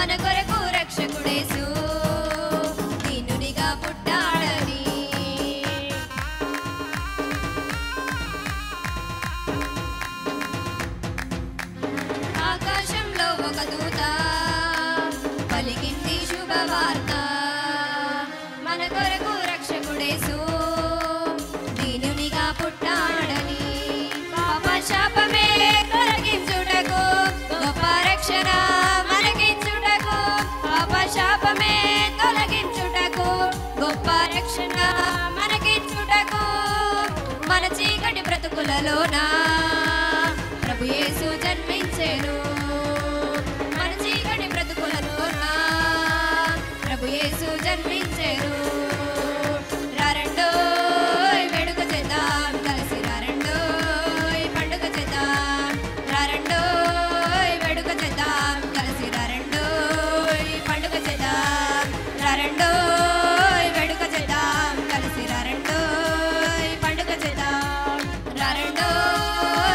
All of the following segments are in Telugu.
మన కొరకు రక్షకుడేసు దీనునిగా పుట్టాడని. ఆకాశంలో ఒక దూత పలికింది శుభవార్త, మన కొరకు రక్షకుడేసు దీనునిగా పుట్టాడని. పాప శాపమే తొలగించుటకు గొప్ప రక్షణ మనకించుటకు, పాప శాపమే తొలగించుటకు గొప్ప రక్షణ మనకించుటకు, మన చీకటి బ్రతుకులలోన ప్రభు యేసు జన్మించెను. మన చీకటి బ్రతుకులలోన ప్రభు యేసు జన్మించెను. రారండోయ్ వేడుక చేద్దాం కలిసి, రారండోయ్ పండుగ చేద్దాం, రారండోయ్ వేడుక చేద్దాం కలిసి, రారండోయ్ పండుగ చేద్దాం, రారండోయ్ వేడుక చేద్దాం కలిసి, రారండోయ్ పండుగ చేద్దాం, రారండోయ్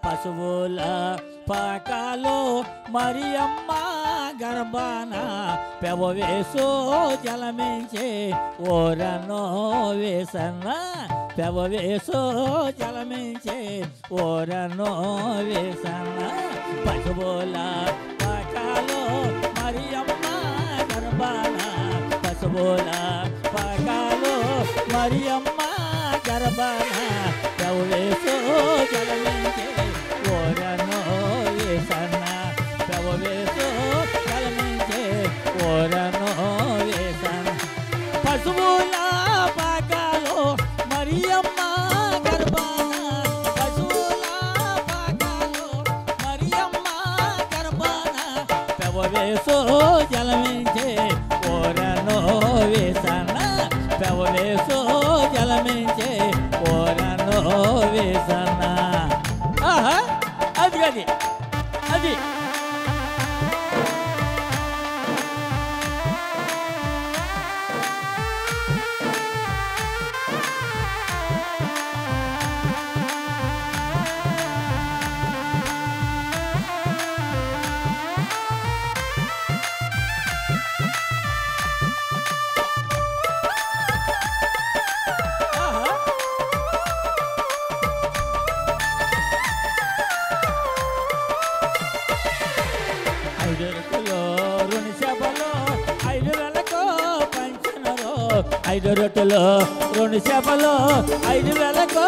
పశువుల పాకలో మరియమ్మ గర్భాన పెవవేసో జలమించే ఓరనో వేసన్న పెవవేసో జలమించే ఓరనో వేసన్న పశువుల పాకాలో మరియమ్మ గర్భాన పశువుల పాకాలో మరియమ్మ గర్భాన పెవవేసో జలమించే ఓరనో వేసన్న పెవవేసో జలమించే ఓరనో వేసన్న పశువుల పాకాలో మరియమ్మ గర్భాన పశువుల పాకాలో మరియమ్మ గర్భాన పెవవేసో జలమించే ఓరనో వేసన్న పెవవేసో జలమించే ఓరనో వేసన్న ఆహా అది అది అది ఐదు రొట్టెలు రెండు చేపలు 5,000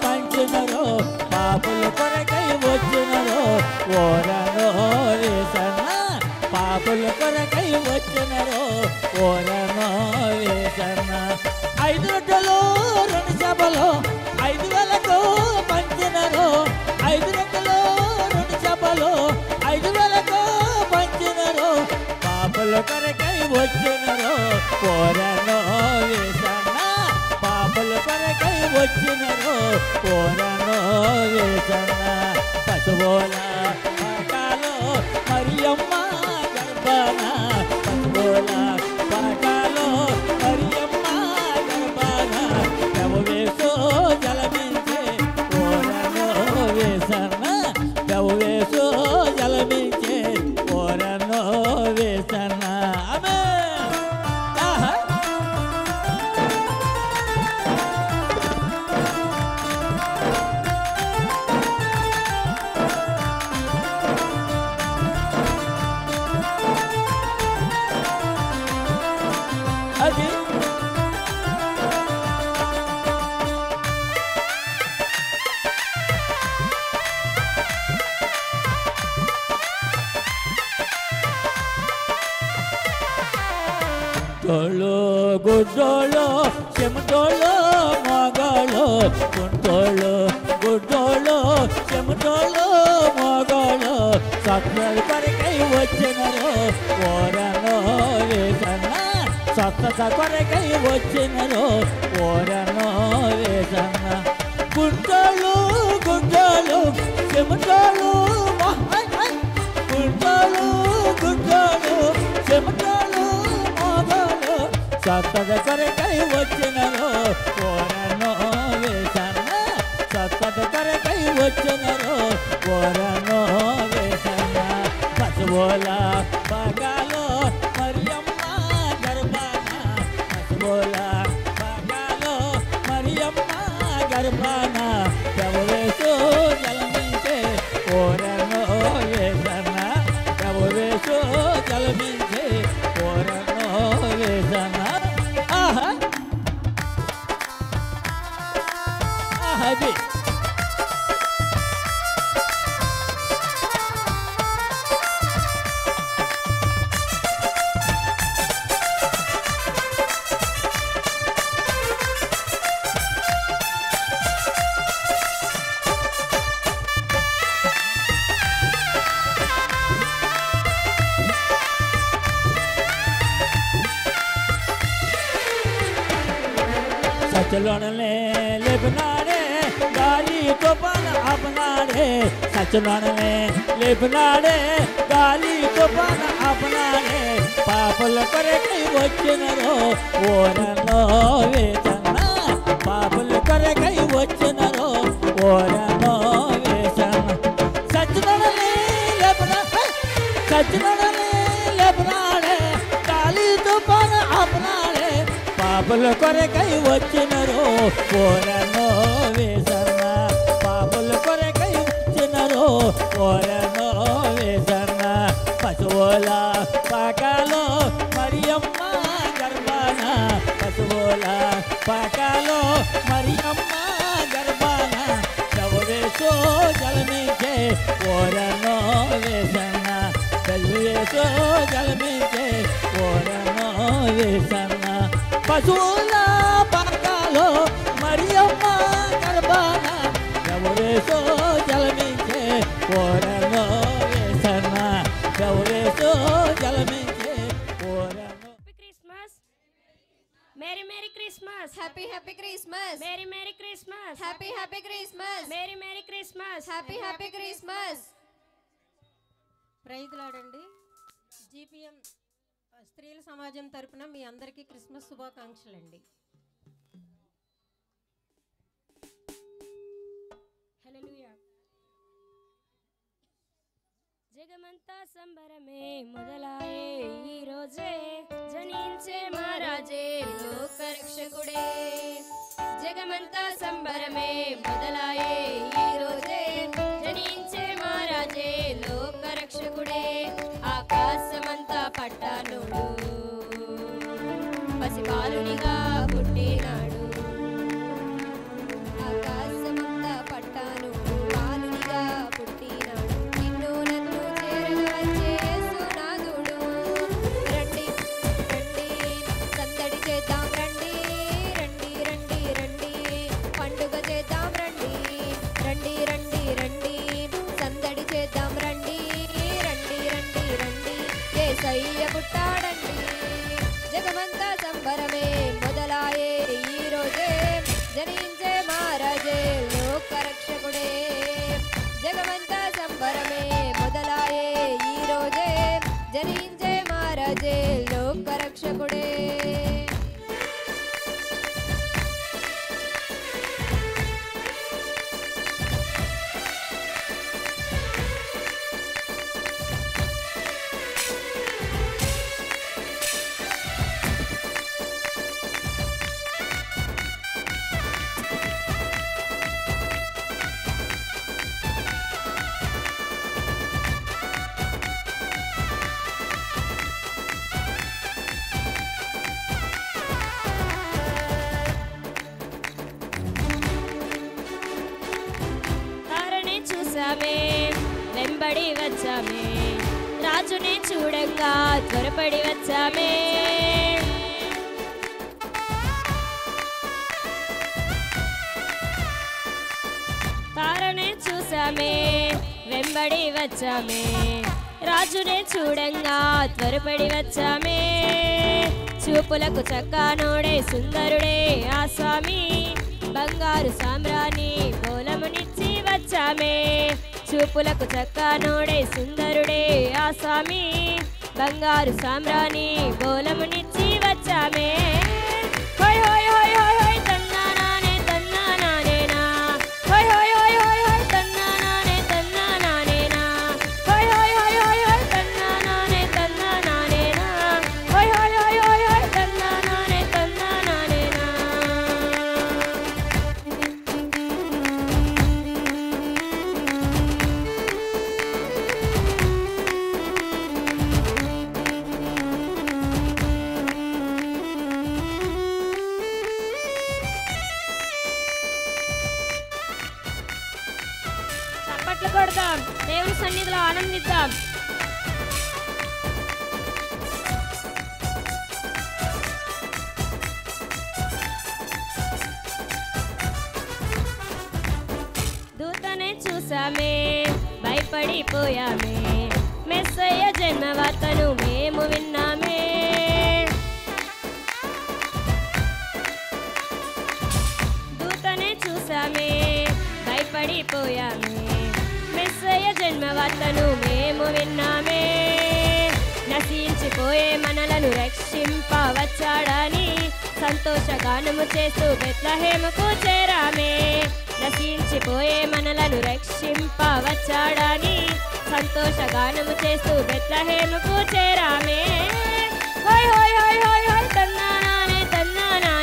పంచినరు పాపులు కొరకై వచ్చినరు ఓరనో వేసన్న పాపులు కొరకై వచ్చినరు ఓరనో వేసన్న 5 రొట్టెలు 2 చేపలు 5,000 పంచినరు 5 రొట్టెలు 2 చేపలు 5,000 పంచినరు పాపులు కొరకై వచ్చినరు ఓరనో వేసన్న పాపులు కొరకై వచ్చినరు ఓరనో వేసన్న పశువుల పాకాలో మరియమ్మ గర్భాన పశువుల పాకాలో మరియమ్మ గర్భాన పెవవేసో జలమించే ఓరనో వేసన్న పెవవేసో జలమించే ఓరనో వేసన్న ఆమె అది తోಳು గుడ్డోಳು చెమటోళ్ళు మగాళ్ళు గుంటోళ్ళు గుడ్డోళ్ళు చెమటోళ్ళు మగాళ్ళు సత్తుల కొరకై వచ్చినరు ఓరనో వేసన్న సత్తత కొరకై వచ్చినరు ఓరనో వేసన్న గుంటోళ్ళు గుడ్డోళ్ళు చెమటోళ్ళు గుంటోళ్ళు గుడ్డోళ్ళు చెమటోళ్ళు మగాళ్ళు సత్తత కొరకై వచ్చినరు ఓరనో వేసన్న సత్తత కొరకై వచ్చినరు ఓరనో వేసన్న పశువుల పాకాలో మరియమ్మ గర్భాన పశువుల పాకాలో మరియమ్మ గర్భాన పెవవేసో జలమించే ఓరనో వేసన్న పెవవేసో జలమించే ఓరనో వేసన్న ఆహా అది సచలోనలే లేపనాడే గాలి తుఫాన్ ఆపనాడే సచలోనలే లేపనాడే గాలి తుఫాన్ ఆపనాడే పాపుల కొరకై వచ్చినరు ఓరనో వేసన్న పాపుల కొరకై వచ్చినరు ఓరనో వేసన్న సచలోనలే లేపనా సచలోనలే పాపుల కొరకై వచ్చినరు ఓరనో వేసన్న పాపుల కొరకై వచ్చినరు ఓరనో వేసన్న పశువుల పాకాలో మరియమ్మ గర్భాన పశువుల పాకాలో మరియమ్మ గర్భాన చవవేసో జలమించే ఓరనో వేసన్న చవవేసో జలమించే ఓరనో వేసన్న పశువుల పాకాలో మరియమ్మ గర్భాన చవవేసో జలమించే ఓరనో వేసన్న చవవేసో జలమించే ఓరనో. Christmas merry merry Christmas happy happy Christmas merry merry Christmas happy happy Christmas merry merry Christmas happy happy Christmas. ప్రైజ్లాడండి. జీపీఎం స్త్రీల సమాజం తరపున మీ అందరికీ క్రిస్మస్ శుభాకాంక్షలండి. హల్లెలూయా. జగమంతా సంబరమే మొదలాయే ఈ రోజే జనించే మహారాజే లోకరక్షకుడే జగమంతా సంబరమే మొదలాయే ఈ రోజే జనించే మహారాజే లోకరక్షకుడే ఆకాశమంతా పట్టానుడు పసిబాలునిగా పుట్టినాడు ఆకాశమంతా పట్టానుడు బాలునిగా పుట్టినాడు నిన్ను నన్ను చేరవచ్చే యేసునాథుడు రండి రండి సందడి చేద్దాం రండి రండి రండి రండి పండుగ చేద్దాం రండి రండి రండి రండి సందడి చేద్దాం రండి రండి రండి రండి యేసయ్య పుట్టాడండి జగమంతా సంబరమే మొదలాయే ఈ రోజే జనించే మహారాజే లోకరక్షకుడే జగమంతా సంబరమే మొదలాయే ఈ రోజే జనించే మహారాజే లోకరక్షకుడే. తారనే చూసామే వెంబడి వచ్చామే రాజునే చూడంగా త్వరపడి వచ్చామే తారనే చూసామే వెంబడి వచ్చామే రాజునే చూడంగా త్వరపడి వచ్చామే చూపులకు చక్కానోడే సుందరుడే ఆ స్వామి బంగారు సామ్రాణి బోలమునిచ్చి వచ్చామే చూపులకు చక్కానోడే సుందరుడే ఆ స్వామి బంగారు సామ్రాణి బోలమునిచ్చి వచ్చామే హోయ్ హోయ్ హోయ్ హోయ్ హోయ్ తన్నానానే తన్నానానేనా హోయ్ హోయ్ హోయ్ హోయ్ హోయ్ తన్నానానే తన్నానానేనా హోయ్ హోయ్ హోయ్ హోయ్ హోయ్ తన్నానానే తన్నానానేనా హోయ్ హోయ్ హోయ్ హోయ్ హోయ్ తన్నానానే తన్నానానేనా. చప్పట్లు కొడదాం దేవుని సన్నిధిలో ఆనందిద్దాం. దూతనే చూసామే భయపడిపోయామే మెస్సయ్య జన్మ వార్తను మేము విన్నామే దూతనే చూసామే భయపడిపోయామే మెస్సయ్య జన్మ వార్తను మేము విన్నామే నశించిపోయే మనలను రక్షింపవచ్చాడని సంతోషగానము చేస్తూ బెత్లెహేముకు చేరామే నశించిపోయే మనలను రక్షింపవచ్చాడని సంతోషగానము చేస్తూ బెత్లెహేముకు చేరామే హోయ్ హోయ్ హోయ్ హోయ్ హోయ్ తన్నానానే తన్నానా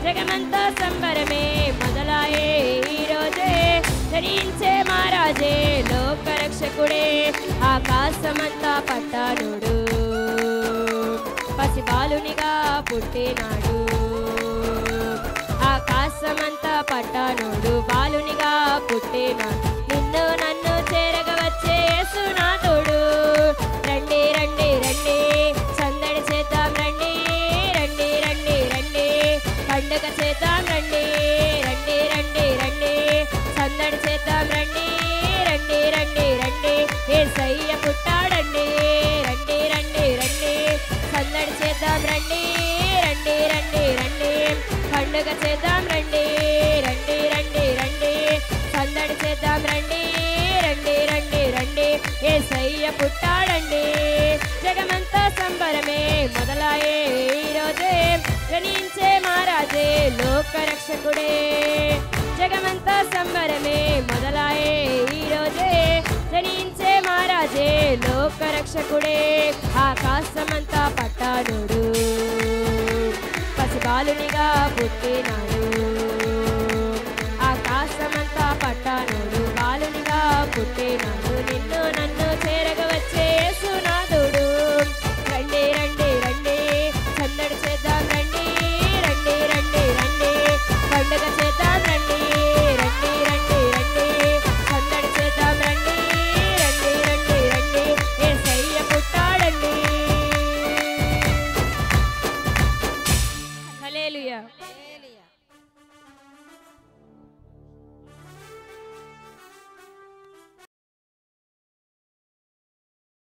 జగమంతా సంబరమే మొదలాయే ఈరోజే ధరించే మహారాజే లోకరక్షకుడే ఆకాశమంతా పట్టానుడు పసిబాలునిగా పుట్టినాడు ఆకాశమంతా పట్టానుడు బాలునిగా పుట్టినాడు నిన్ను నన్ను చేరగ వచ్చే యేసునాథుడు రండి రండి రండి సందడి చేద్దాం రండి రండి రండి రండి పండుగ చేద్దాం రండి రండి రండి రండి సందడి చేద్దాం రండి రండి రండి రండి యేసయ్య పుట్టాడండి రండి రండి రండి సందడి చేద్దాం రండి రండి రండి రండి పండుగ చేద్దాం రండి రండి రండి రండి సందడి చేద్దాం రండి రండి రండి రండి యేసయ్య పుట్టాడండి జగమంతా సంబరమే మొదలాయే ఈరోజే జనించే మహారాజే లోకరక్షకుడే జగమంతా సంబరమే మొదలాయే ఈరోజే జనించే మహారాజే లోకరక్షకుడే ఆకాశమంతా పట్టానుడు పసిబాలునిగా పుట్టినాడు ఆకాశమంతా పట్టానుడు బాలునిగా పుట్టినాడు